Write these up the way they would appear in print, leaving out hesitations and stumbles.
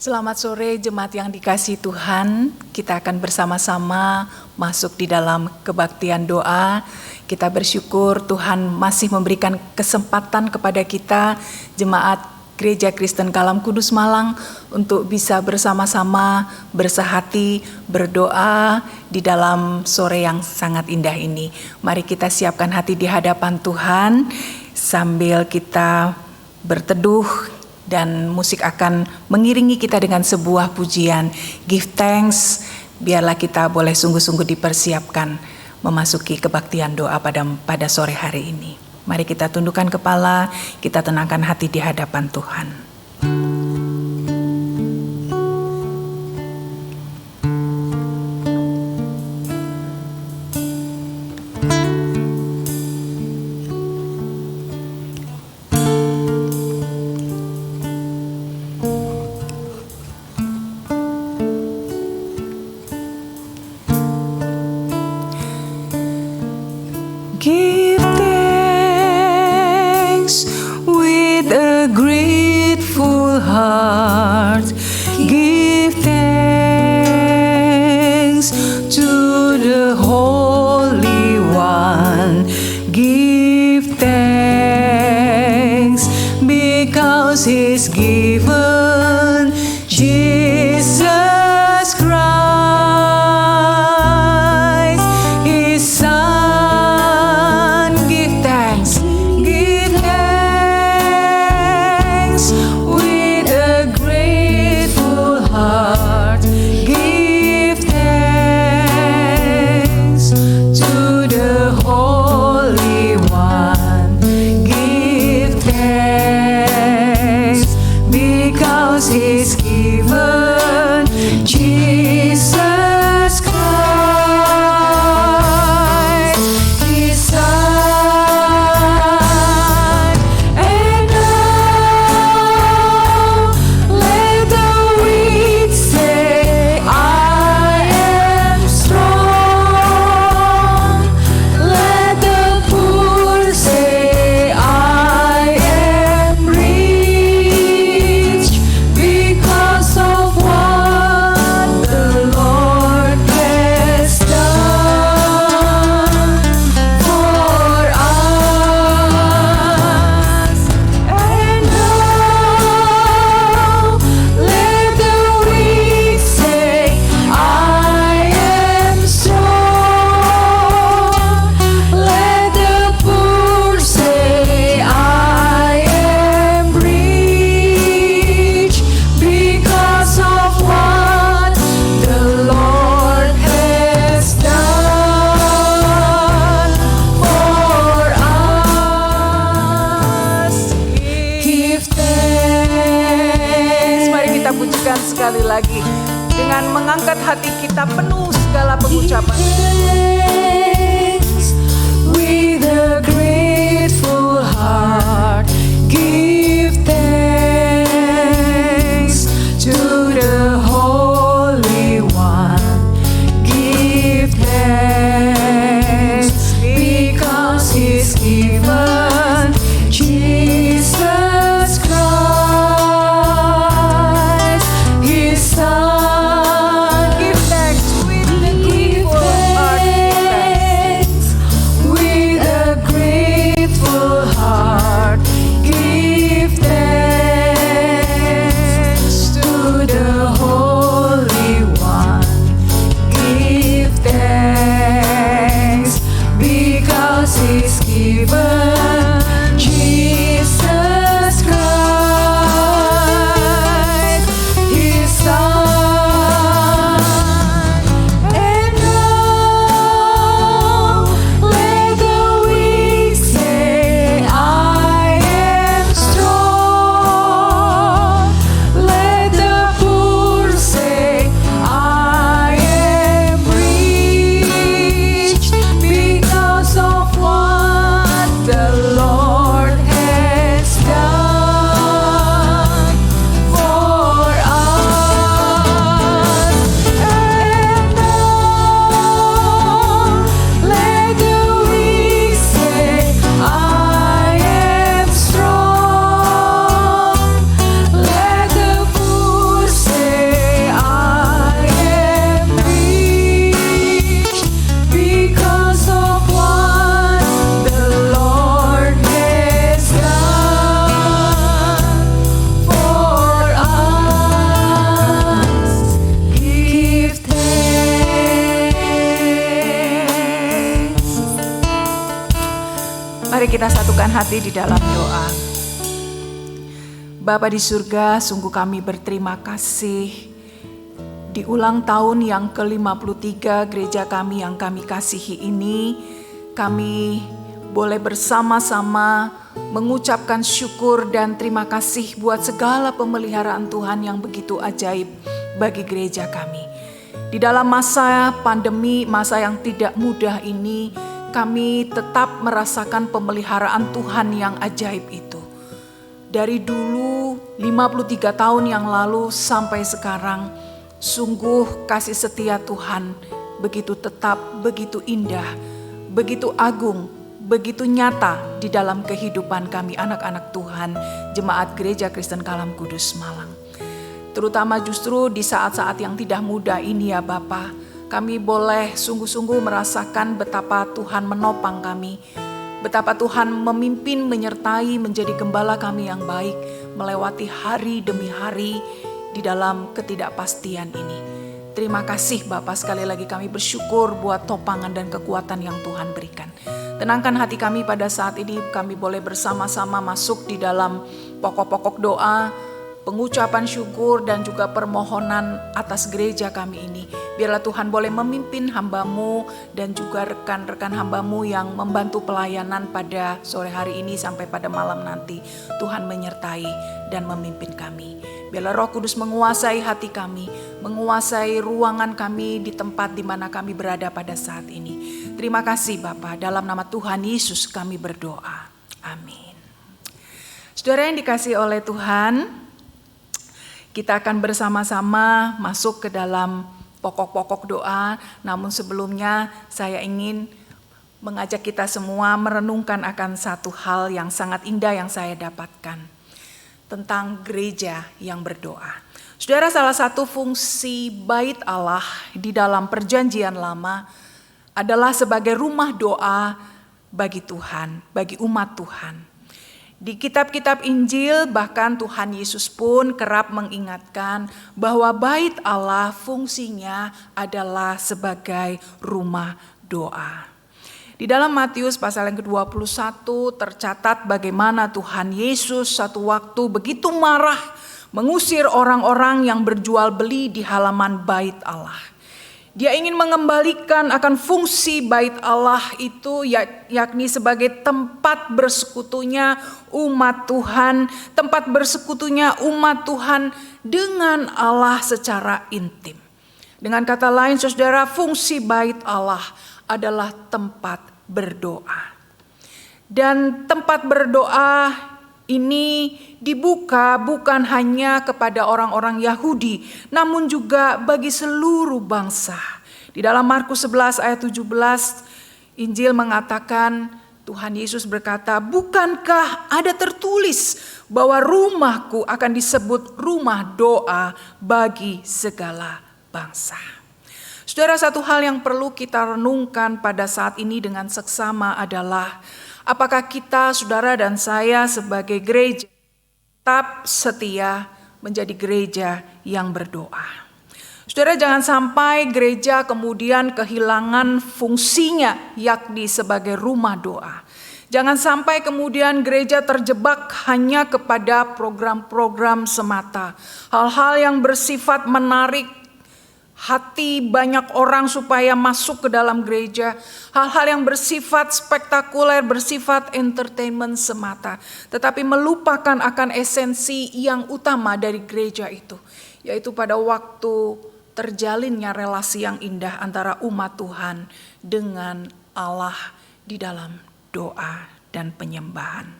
Selamat sore jemaat yang dikasihi Tuhan. Kita akan bersama-sama masuk di dalam kebaktian doa. Kita bersyukur Tuhan masih memberikan kesempatan kepada kita jemaat Gereja Kristen Kalam Kudus Malang untuk bisa bersama-sama bersehati berdoa di dalam sore yang sangat indah ini. Mari kita siapkan hati di hadapan Tuhan sambil kita berteduh. Dan musik akan mengiringi kita dengan sebuah pujian. Give thanks, biarlah kita boleh sungguh-sungguh dipersiapkan memasuki kebaktian doa pada sore hari ini. Mari kita tundukkan kepala, kita tenangkan hati di hadapan Tuhan. Give thanks with a grateful heart. Give thanks to the Holy One. Give thanks because He's given Jesus Christ, His Son. He's given Jesus Christ, His Son. And now let the weak say, I am strong. Let the poor say, I am rich. Because of what the Lord has done for us. And now let the weak say, I am strong. Let the poor say, I am rich. Because of what the Lord has done for us. Give thanks. Mari kita pujikan sekali lagi dengan mengangkat hati kita penuh segala pengucapan. Thanks with a grateful heart. Give thanks to the Holy One. Give thanks because He's given Jesus Christ, His Son. Give thanks with a grateful heart. With a grateful heart. Mari kita satukan hati di dalam doa. Bapa di surga, sungguh kami berterima kasih di ulang tahun yang ke-53 gereja kami yang kami kasihi ini. Kami boleh bersama-sama mengucapkan syukur dan terima kasih buat segala pemeliharaan Tuhan yang begitu ajaib bagi gereja kami. Di dalam masa pandemi, masa yang tidak mudah ini, kami tetap merasakan pemeliharaan Tuhan yang ajaib itu. Dari dulu 53 tahun yang lalu sampai sekarang, sungguh kasih setia Tuhan begitu tetap, begitu indah, begitu agung, begitu nyata di dalam kehidupan kami anak-anak Tuhan, Jemaat Gereja Kristen Kalam Kudus Malang. Terutama justru di saat-saat yang tidak mudah ini ya Bapa, kami boleh sungguh-sungguh merasakan betapa Tuhan menopang kami, betapa Tuhan memimpin, menyertai, menjadi gembala kami yang baik, melewati hari demi hari di dalam ketidakpastian ini. Terima kasih Bapa, sekali lagi kami bersyukur buat topangan dan kekuatan yang Tuhan berikan. Tenangkan hati kami pada saat ini, kami boleh bersama-sama masuk di dalam pokok-pokok doa, pengucapan syukur dan juga permohonan atas gereja kami ini. Biarlah Tuhan boleh memimpin hamba-Mu dan juga rekan-rekan hamba-Mu yang membantu pelayanan pada sore hari ini sampai pada malam nanti. Tuhan menyertai dan memimpin kami. Biarlah Roh Kudus menguasai hati kami, menguasai ruangan kami di tempat di mana kami berada pada saat ini. Terima kasih Bapa, dalam nama Tuhan Yesus kami berdoa. Amin. Saudara yang dikasihi oleh Tuhan, kita akan bersama-sama masuk ke dalam pokok-pokok doa. Namun sebelumnya saya ingin mengajak kita semua merenungkan akan satu hal yang sangat indah yang saya dapatkan. Tentang gereja yang berdoa. Saudara, salah satu fungsi bait Allah di dalam perjanjian lama adalah sebagai rumah doa bagi Tuhan, bagi umat Tuhan. Di kitab-kitab Injil bahkan Tuhan Yesus pun kerap mengingatkan bahwa bait Allah fungsinya adalah sebagai rumah doa. Di dalam Matius pasal yang ke-21 tercatat bagaimana Tuhan Yesus satu waktu begitu marah mengusir orang-orang yang berjual beli di halaman bait Allah. Dia ingin mengembalikan akan fungsi bait Allah itu, yakni sebagai tempat bersekutunya umat Tuhan, tempat bersekutunya umat Tuhan dengan Allah secara intim. Dengan kata lain saudara, fungsi bait Allah adalah tempat berdoa. Dan tempat berdoa ini dibuka bukan hanya kepada orang-orang Yahudi, namun juga bagi seluruh bangsa. Di dalam Markus 11 ayat 17, Injil mengatakan, Tuhan Yesus berkata, bukankah ada tertulis bahwa rumahku akan disebut rumah doa bagi segala bangsa. Saudara, satu hal yang perlu kita renungkan pada saat ini dengan seksama adalah apakah kita, saudara dan saya sebagai gereja tetap setia menjadi gereja yang berdoa. Saudara, jangan sampai gereja kemudian kehilangan fungsinya yakni sebagai rumah doa. Jangan sampai kemudian gereja terjebak hanya kepada program-program semata. Hal-hal yang bersifat menarik hati banyak orang supaya masuk ke dalam gereja. Hal-hal yang bersifat spektakuler, bersifat entertainment semata. Tetapi melupakan akan esensi yang utama dari gereja itu. Yaitu pada waktu terjalinnya relasi yang indah antara umat Tuhan dengan Allah di dalam doa dan penyembahan.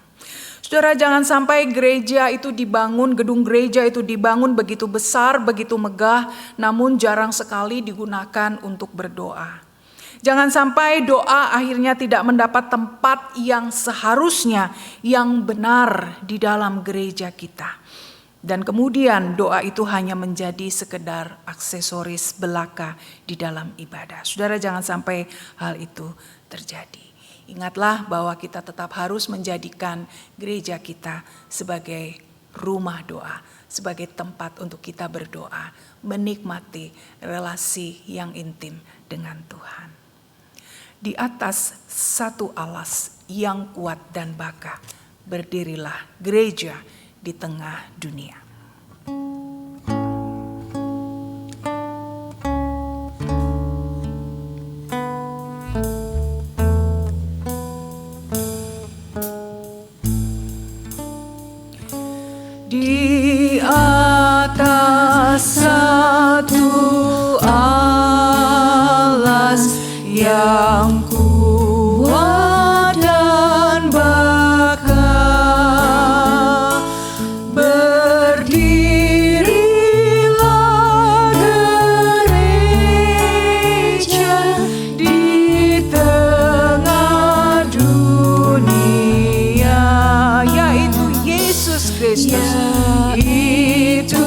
Saudara, jangan sampai gereja itu dibangun, gedung gereja itu dibangun begitu besar, begitu megah, namun jarang sekali digunakan untuk berdoa. Jangan sampai doa akhirnya tidak mendapat tempat yang seharusnya, yang benar di dalam gereja kita. Dan kemudian doa itu hanya menjadi sekedar aksesoris belaka di dalam ibadah. Saudara, jangan sampai hal itu terjadi. Ingatlah bahwa kita tetap harus menjadikan gereja kita sebagai rumah doa, sebagai tempat untuk kita berdoa, menikmati relasi yang intim dengan Tuhan. Di atas satu alas yang kuat dan bakar, berdirilah gereja di tengah dunia. Di atas satu alas yang kuat dan bakar, berdirilah gereja di tengah dunia, yaitu Yesus Kristus. Itu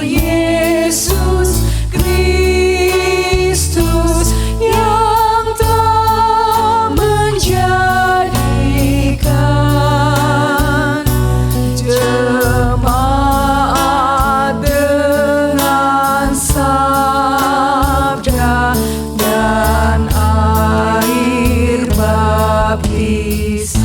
Yesus Kristus yang telah menjadikan jemaat dengan sabda dan air baptisan.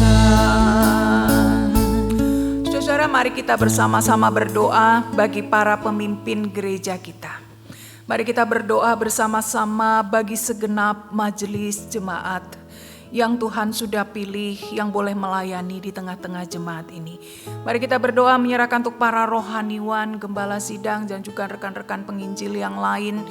Saudara, mari kita bersama-sama berdoa bagi para pemimpin gereja kita. Mari kita berdoa bersama-sama bagi segenap majelis jemaat yang Tuhan sudah pilih, yang boleh melayani di tengah-tengah jemaat ini. Mari kita berdoa menyerahkan untuk para rohaniwan, gembala sidang, dan juga rekan-rekan penginjil yang lain.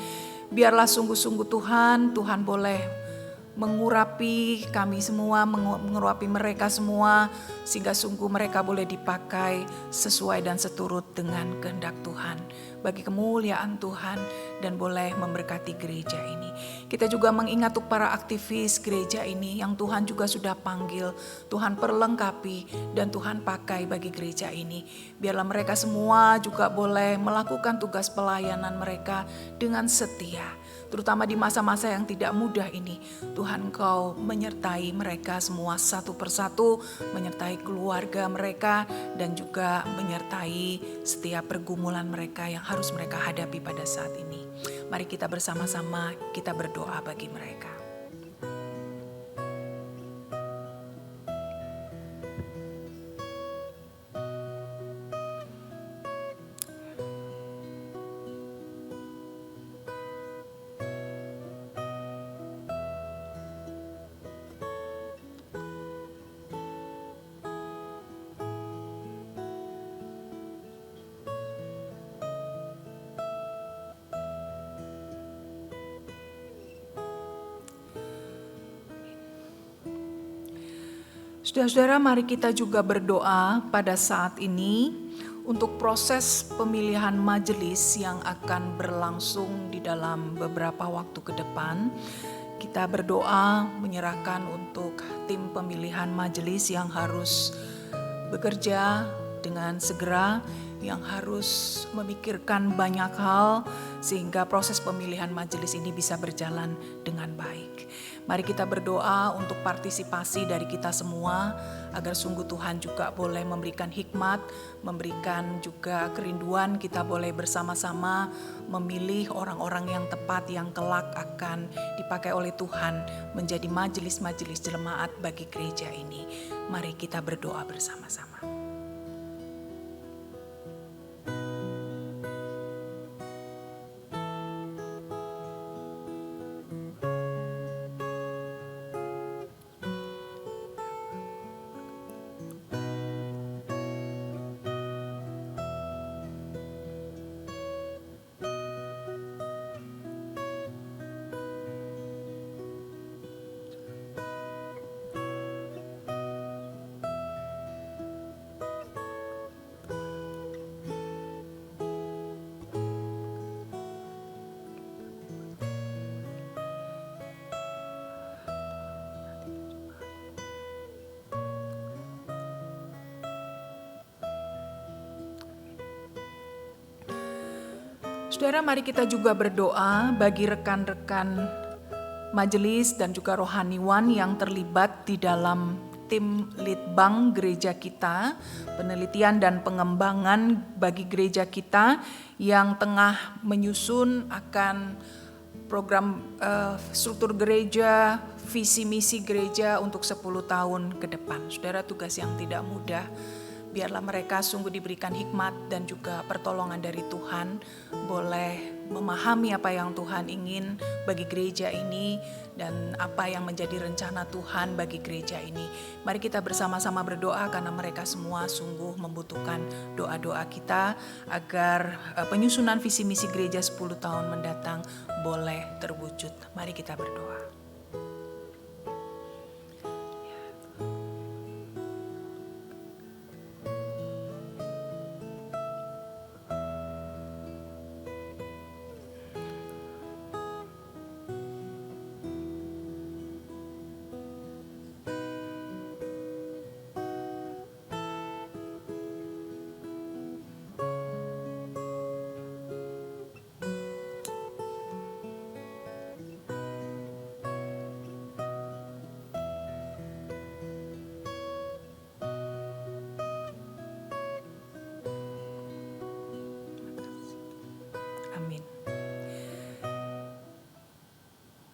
Biarlah sungguh-sungguh Tuhan boleh mengurapi kami semua, mengurapi mereka semua, sehingga sungguh mereka boleh dipakai sesuai dan seturut dengan kehendak Tuhan, bagi kemuliaan Tuhan, dan boleh memberkati gereja ini. Kita juga mengingat untuk para aktivis gereja ini yang Tuhan juga sudah panggil, Tuhan perlengkapi dan Tuhan pakai bagi gereja ini. Biarlah mereka semua juga boleh melakukan tugas pelayanan mereka dengan setia. Terutama di masa-masa yang tidak mudah ini, Tuhan Engkau menyertai mereka semua satu persatu, menyertai keluarga mereka, dan juga menyertai setiap pergumulan mereka yang harus mereka hadapi pada saat ini. Mari kita bersama-sama kita berdoa bagi mereka. Saudara-saudara, mari kita juga berdoa pada saat ini untuk proses pemilihan majelis yang akan berlangsung di dalam beberapa waktu ke depan. Kita berdoa menyerahkan untuk tim pemilihan majelis yang harus bekerja dengan segera, yang harus memikirkan banyak hal sehingga proses pemilihan majelis ini bisa berjalan dengan baik. Mari kita berdoa untuk partisipasi dari kita semua agar sungguh Tuhan juga boleh memberikan hikmat, memberikan juga kerinduan, kita boleh bersama-sama memilih orang-orang yang tepat yang kelak akan dipakai oleh Tuhan menjadi majelis-majelis jemaat bagi gereja ini. Mari kita berdoa bersama-sama. Saudara, mari kita juga berdoa bagi rekan-rekan majelis dan juga rohaniwan yang terlibat di dalam tim litbang gereja kita, penelitian dan pengembangan bagi gereja kita yang tengah menyusun akan program struktur gereja, visi misi gereja untuk 10 tahun ke depan. Saudara, tugas yang tidak mudah. Biarlah mereka sungguh diberikan hikmat dan juga pertolongan dari Tuhan, boleh memahami apa yang Tuhan ingin bagi gereja ini dan apa yang menjadi rencana Tuhan bagi gereja ini. Mari kita bersama-sama berdoa karena mereka semua sungguh membutuhkan doa-doa kita agar penyusunan visi misi gereja 10 tahun mendatang boleh terwujud. Mari kita berdoa. Amin.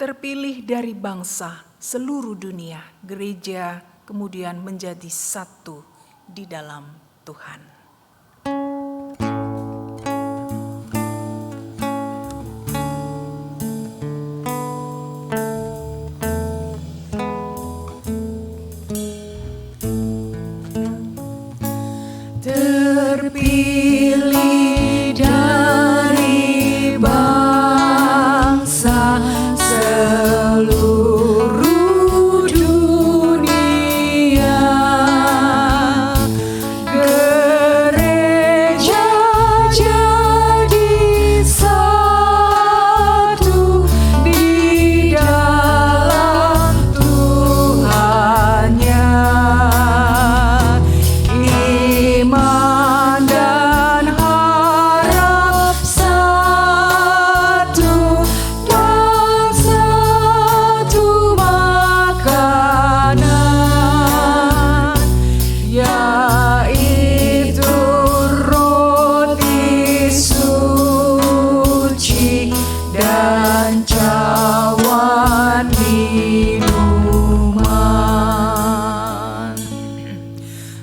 Terpilih dari bangsa seluruh dunia, gereja kemudian menjadi satu di dalam Tuhan. Terpilih dari bangsa seluruh dunia, gereja jadi satu di dalam Tuhannya. Iman dan harap satu dan satu makanan, yaitu roti suci dan cawan minuman.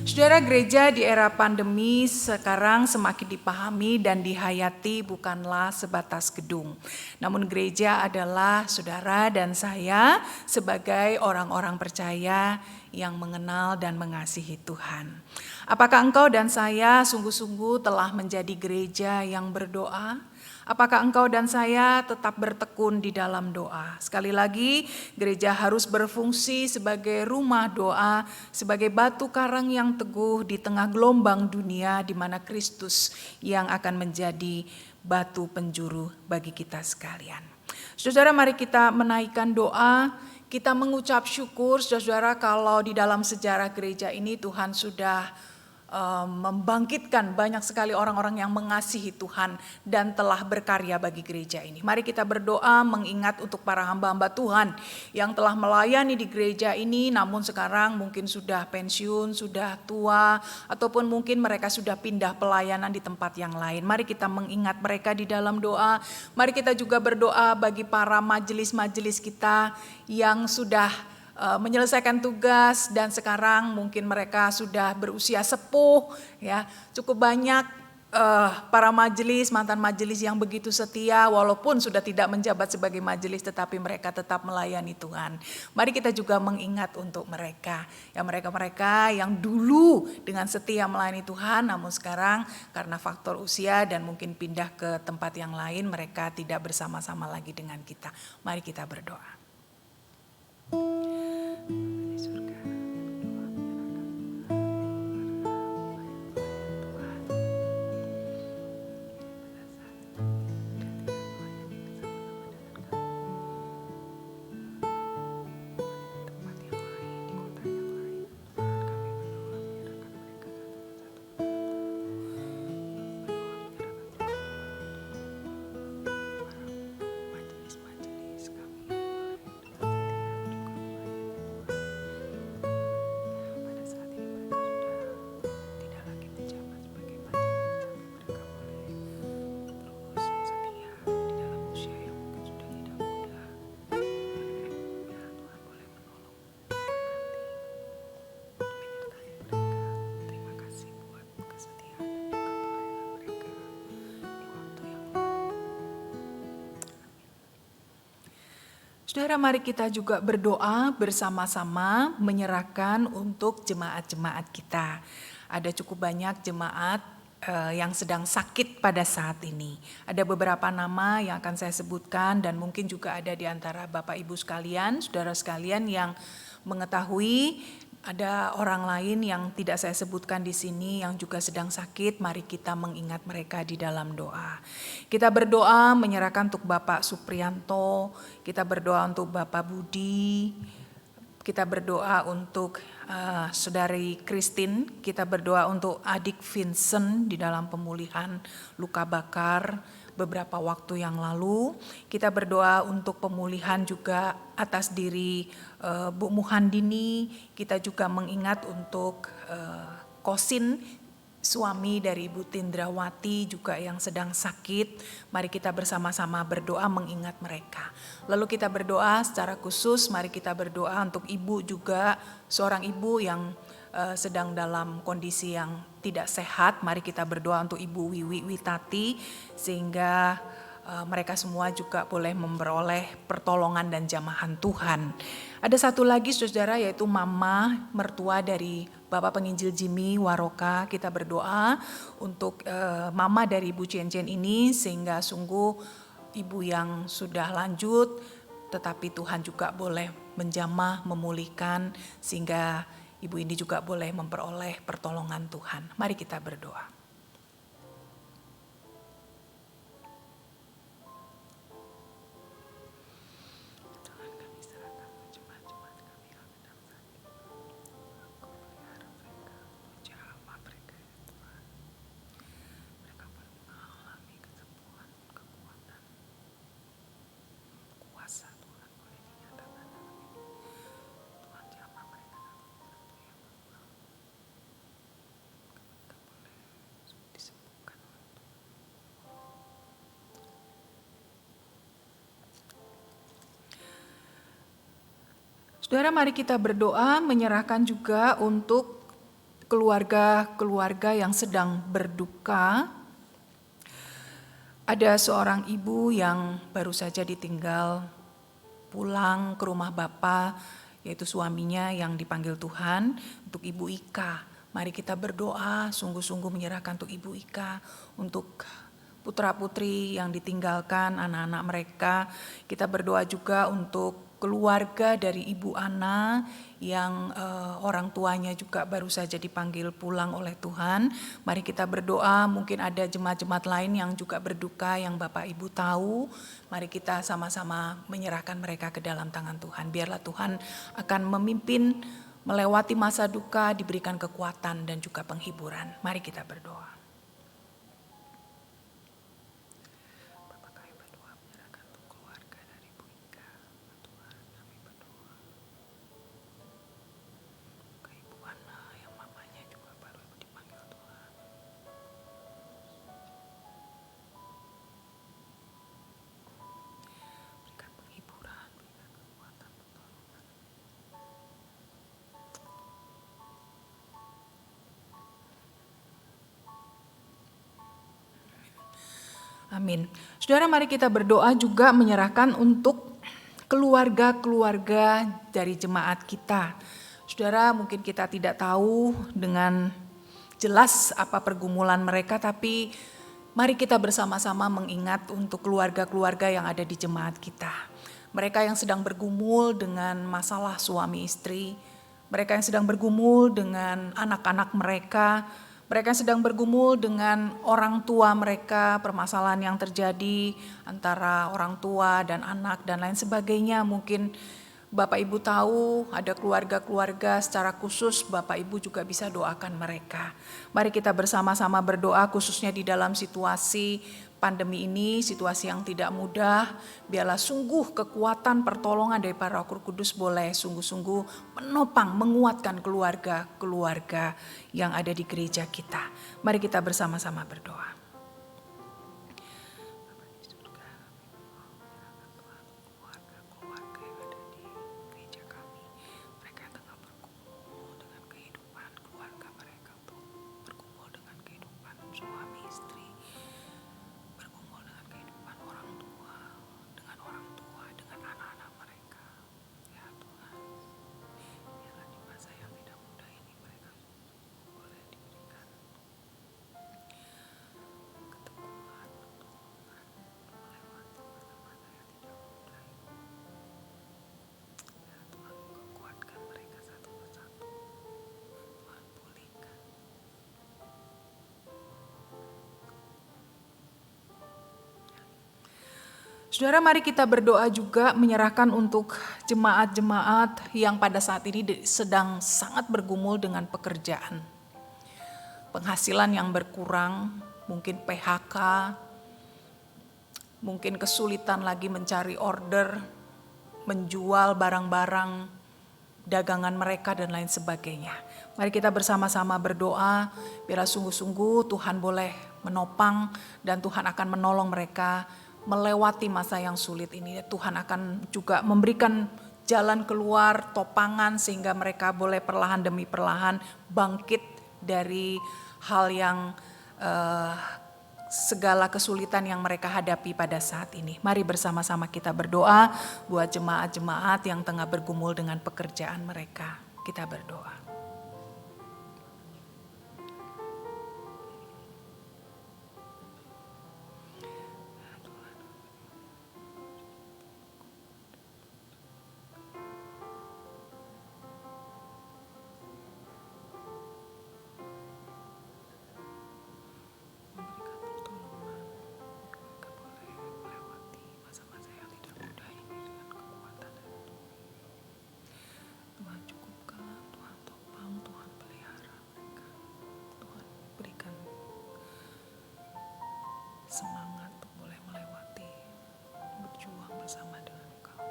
Saudara, gereja di era pandemi sekarang semakin dipahami dan dihayati bukanlah sebatas gedung. Namun gereja adalah saudara dan saya sebagai orang-orang percaya yang mengenal dan mengasihi Tuhan. Apakah engkau dan saya sungguh-sungguh telah menjadi gereja yang berdoa? Apakah engkau dan saya tetap bertekun di dalam doa? Sekali lagi, gereja harus berfungsi sebagai rumah doa, sebagai batu karang yang teguh di tengah gelombang dunia di mana Kristus yang akan menjadi batu penjuru bagi kita sekalian. Saudara, mari kita menaikkan doa, kita mengucap syukur, saudara, kalau di dalam sejarah gereja ini Tuhan sudah membangkitkan banyak sekali orang-orang yang mengasihi Tuhan dan telah berkarya bagi gereja ini. Mari kita berdoa mengingat untuk para hamba-hamba Tuhan yang telah melayani di gereja ini namun sekarang mungkin sudah pensiun, sudah tua, ataupun mungkin mereka sudah pindah pelayanan di tempat yang lain. Mari kita mengingat mereka di dalam doa. Mari kita juga berdoa bagi para majelis-majelis kita yang sudah menyelesaikan tugas dan sekarang mungkin mereka sudah berusia sepuh, ya. Cukup banyak para majelis, mantan majelis yang begitu setia walaupun sudah tidak menjabat sebagai majelis tetapi mereka tetap melayani Tuhan. Mari kita juga mengingat untuk mereka, ya, mereka-mereka yang dulu dengan setia melayani Tuhan namun sekarang karena faktor usia dan mungkin pindah ke tempat yang lain mereka tidak bersama-sama lagi dengan kita. Mari kita berdoa. Saudara, mari kita juga berdoa bersama-sama menyerahkan untuk jemaat-jemaat kita. Ada cukup banyak jemaat yang sedang sakit pada saat ini. Ada beberapa nama yang akan saya sebutkan dan mungkin juga ada di antara Bapak Ibu sekalian, saudara sekalian yang mengetahui ada orang lain yang tidak saya sebutkan di sini yang juga sedang sakit. Mari kita mengingat mereka di dalam doa. Kita berdoa menyerahkan untuk Bapak Suprianto, kita berdoa untuk Bapak Budi, kita berdoa untuk Saudari Christine, kita berdoa untuk adik Vincent di dalam pemulihan luka bakar beberapa waktu yang lalu. Kita berdoa untuk pemulihan juga atas diri Bu Muhandini. Kita juga mengingat untuk Kosin, suami dari Ibu Tindrawati juga yang sedang sakit. Mari kita bersama-sama berdoa mengingat mereka. Lalu kita berdoa secara khusus, mari kita berdoa untuk ibu juga, seorang ibu yang sedang dalam kondisi yang tidak sehat. Mari kita berdoa untuk Ibu Wiwi Witati sehingga mereka semua juga boleh memperoleh pertolongan dan jamahan Tuhan. Ada satu lagi saudara, yaitu mama mertua dari Bapak Penginjil Jimmy Waroka. Kita berdoa untuk mama dari Ibu Cien-Cien ini sehingga sungguh ibu yang sudah lanjut tetapi Tuhan juga boleh menjamah, memulihkan sehingga ibu ini juga boleh memperoleh pertolongan Tuhan. Mari kita berdoa. Saudara, mari kita berdoa menyerahkan juga untuk keluarga-keluarga yang sedang berduka. Ada seorang ibu yang baru saja ditinggal pulang ke rumah Bapa, yaitu suaminya yang dipanggil Tuhan, untuk Ibu Ika. Mari kita berdoa sungguh-sungguh menyerahkan untuk Ibu Ika, untuk putra-putri yang ditinggalkan, anak-anak mereka. Kita berdoa juga untuk keluarga dari Ibu Ana yang orang tuanya juga baru saja dipanggil pulang oleh Tuhan. Mari kita berdoa, mungkin ada jemaat-jemaat lain yang juga berduka yang Bapak Ibu tahu. Mari kita sama-sama menyerahkan mereka ke dalam tangan Tuhan. Biarlah Tuhan akan memimpin melewati masa duka, diberikan kekuatan dan juga penghiburan. Mari kita berdoa. Amin. Saudara, mari kita berdoa juga menyerahkan untuk keluarga-keluarga dari jemaat kita. Saudara, mungkin kita tidak tahu dengan jelas apa pergumulan mereka, tapi mari kita bersama-sama mengingat untuk keluarga-keluarga yang ada di jemaat kita. Mereka yang sedang bergumul dengan masalah suami istri, mereka yang sedang bergumul dengan anak-anak mereka, mereka yang sedang bergumul dengan orang tua mereka, permasalahan yang terjadi antara orang tua dan anak dan lain sebagainya. Mungkin Bapak Ibu tahu ada keluarga-keluarga secara khusus, Bapak Ibu juga bisa doakan mereka. Mari kita bersama-sama berdoa khususnya di dalam situasi pandemi ini, situasi yang tidak mudah. Biarlah sungguh kekuatan pertolongan dari para Roh Kudus boleh sungguh-sungguh menopang, menguatkan keluarga-keluarga yang ada di gereja kita. Mari kita bersama-sama berdoa. Saudara, mari kita berdoa juga menyerahkan untuk jemaat-jemaat yang pada saat ini sedang sangat bergumul dengan pekerjaan. Penghasilan yang berkurang, mungkin PHK, mungkin kesulitan lagi mencari order, menjual barang-barang dagangan mereka dan lain sebagainya. Mari kita bersama-sama berdoa, biarlah sungguh-sungguh Tuhan boleh menopang dan Tuhan akan menolong mereka melewati masa yang sulit ini. Tuhan akan juga memberikan jalan keluar, topangan sehingga mereka boleh perlahan demi perlahan bangkit dari hal yang segala kesulitan yang mereka hadapi pada saat ini. Mari bersama-sama kita berdoa buat jemaat-jemaat yang tengah bergumul dengan pekerjaan mereka. Kita berdoa. Tuhan cukupkan, Tuhan topang, Tuhan pelihara mereka. Tuhan berikan semangat untuk boleh melewati, berjuang bersama dengan Engkau.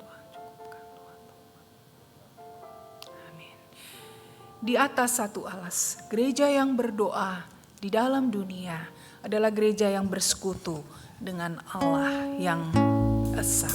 Tuhan cukupkan, Tuhan topang. Amin. Di atas satu alas, gereja yang berdoa di dalam dunia adalah gereja yang bersekutu dengan Allah yang esa.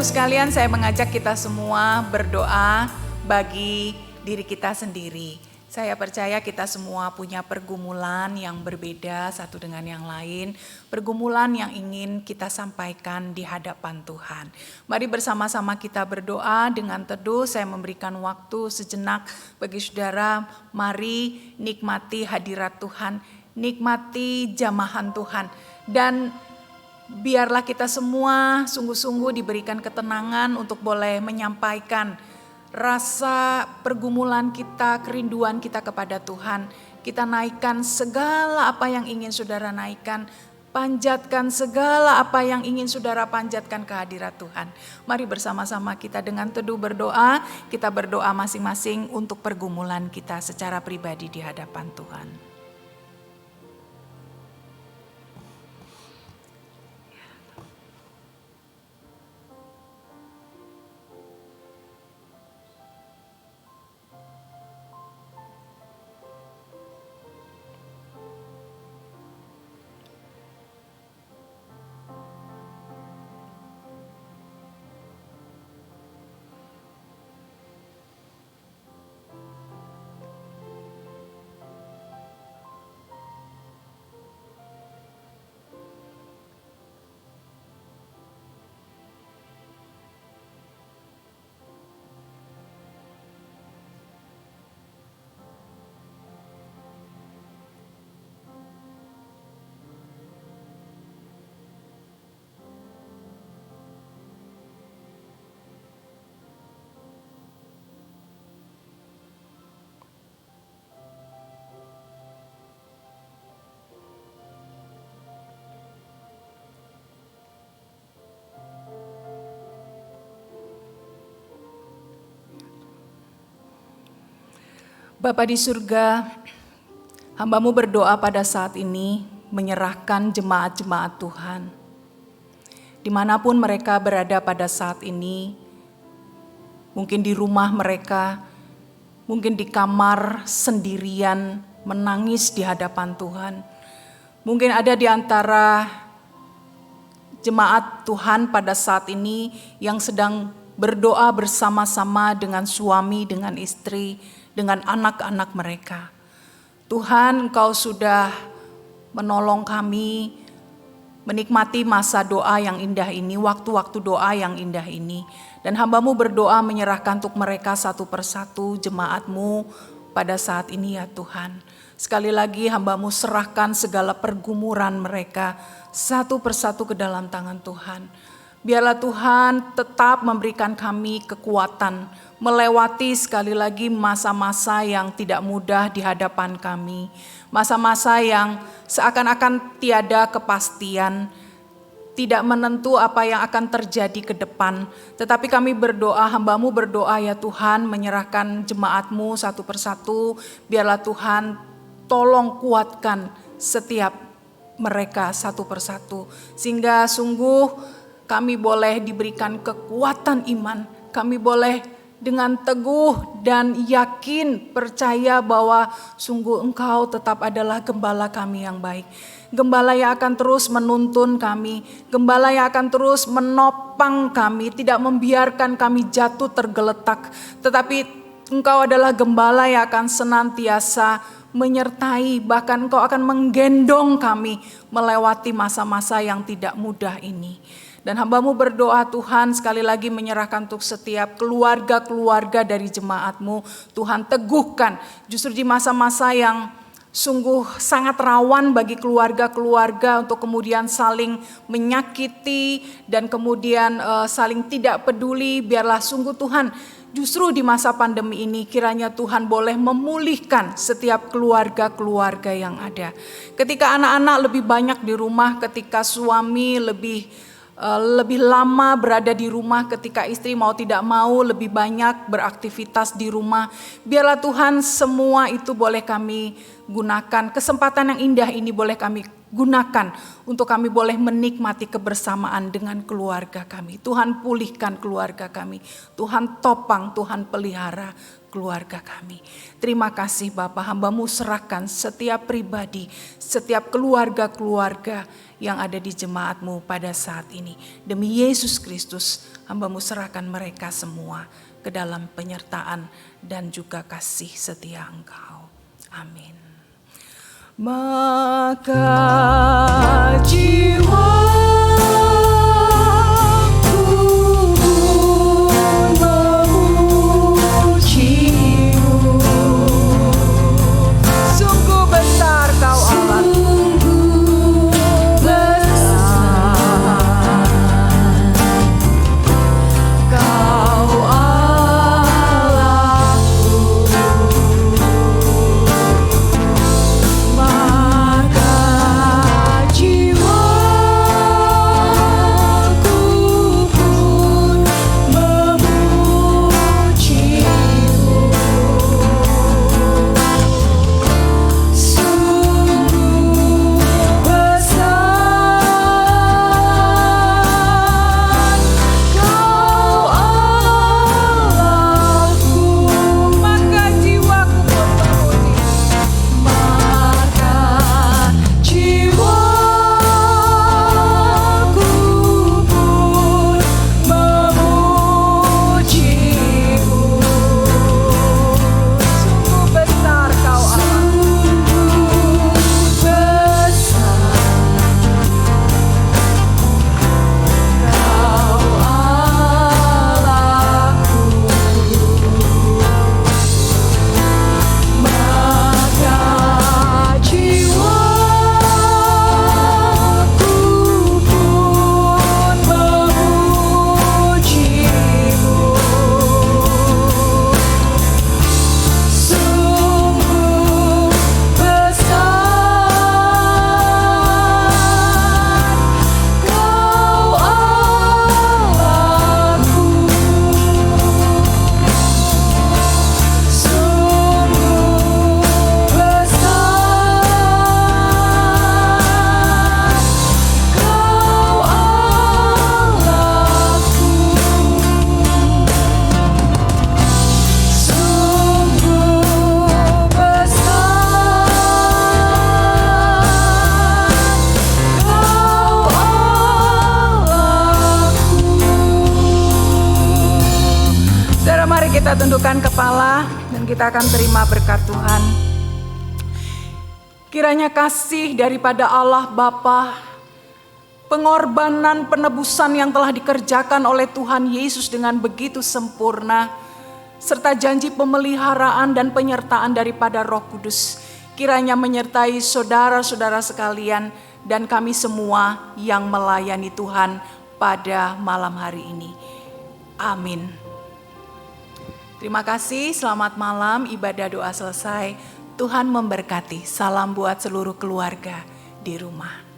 Sekalian, saya mengajak kita semua berdoa bagi diri kita sendiri. Saya percaya kita semua punya pergumulan yang berbeda satu dengan yang lain, pergumulan yang ingin kita sampaikan di hadapan Tuhan. Mari bersama-sama kita berdoa dengan teduh. Saya memberikan waktu sejenak bagi saudara, mari nikmati hadirat Tuhan, nikmati jamahan Tuhan, dan biarlah kita semua sungguh-sungguh diberikan ketenangan untuk boleh menyampaikan rasa pergumulan kita, kerinduan kita kepada Tuhan. Kita naikkan segala apa yang ingin saudara naikkan, panjatkan segala apa yang ingin saudara panjatkan ke hadirat Tuhan. Mari bersama-sama kita dengan teduh berdoa, kita berdoa masing-masing untuk pergumulan kita secara pribadi di hadapan Tuhan. Bapa di surga, hamba-Mu berdoa pada saat ini menyerahkan jemaat-jemaat Tuhan. Dimanapun mereka berada pada saat ini, mungkin di rumah mereka, mungkin di kamar sendirian menangis di hadapan Tuhan. Mungkin ada di antara jemaat Tuhan pada saat ini yang sedang berdoa bersama-sama dengan suami, dengan istri, dengan anak-anak mereka. Tuhan, Engkau sudah menolong kami menikmati masa doa yang indah ini, waktu-waktu doa yang indah ini. Dan hamba-Mu berdoa menyerahkan untuk mereka satu persatu jemaat-Mu pada saat ini ya Tuhan. Sekali lagi hamba-Mu serahkan segala pergumulan mereka satu persatu ke dalam tangan Tuhan. Biarlah Tuhan tetap memberikan kami kekuatan melewati sekali lagi masa-masa yang tidak mudah di hadapan kami. Masa-masa yang seakan-akan tiada kepastian, tidak menentu apa yang akan terjadi ke depan. Tetapi kami berdoa, hamba-Mu berdoa ya Tuhan, menyerahkan jemaat-Mu satu persatu. Biarlah Tuhan tolong kuatkan setiap mereka satu persatu. Sehingga sungguh kami boleh diberikan kekuatan iman. Kami boleh dengan teguh dan yakin percaya bahwa sungguh Engkau tetap adalah gembala kami yang baik. Gembala yang akan terus menuntun kami, gembala yang akan terus menopang kami, tidak membiarkan kami jatuh tergeletak. Tetapi Engkau adalah gembala yang akan senantiasa menyertai, bahkan Engkau akan menggendong kami melewati masa-masa yang tidak mudah ini. Dan hamba-Mu berdoa Tuhan sekali lagi menyerahkan untuk setiap keluarga-keluarga dari jemaat-Mu. Tuhan teguhkan justru di masa-masa yang sungguh sangat rawan bagi keluarga-keluarga untuk kemudian saling menyakiti dan kemudian saling tidak peduli. Biarlah sungguh Tuhan justru di masa pandemi ini kiranya Tuhan boleh memulihkan setiap keluarga-keluarga yang ada. Ketika anak-anak lebih banyak di rumah, ketika suami lebih lama berada di rumah, ketika istri mau tidak mau lebih banyak beraktivitas di rumah. Biarlah Tuhan semua itu boleh kami gunakan, kesempatan yang indah ini boleh kami gunakan untuk kami boleh menikmati kebersamaan dengan keluarga kami. Tuhan pulihkan keluarga kami, Tuhan topang, Tuhan pelihara keluarga kami. Terima kasih Bapa, hamba-Mu serahkan setiap pribadi, setiap keluarga-keluarga yang ada di jemaat-Mu pada saat ini. Demi Yesus Kristus, hamba-Mu serahkan mereka semua ke dalam penyertaan dan juga kasih setia Engkau. Amin. Maka jiwa jiwa kita tundukkan kepala dan kita akan terima berkat Tuhan. Kiranya kasih daripada Allah Bapa, pengorbanan penebusan yang telah dikerjakan oleh Tuhan Yesus dengan begitu sempurna, serta janji pemeliharaan dan penyertaan daripada Roh Kudus, kiranya menyertai saudara-saudara sekalian dan kami semua yang melayani Tuhan pada malam hari ini. Amin. Terima kasih, selamat malam, ibadah doa selesai. Tuhan memberkati. Salam buat seluruh keluarga di rumah.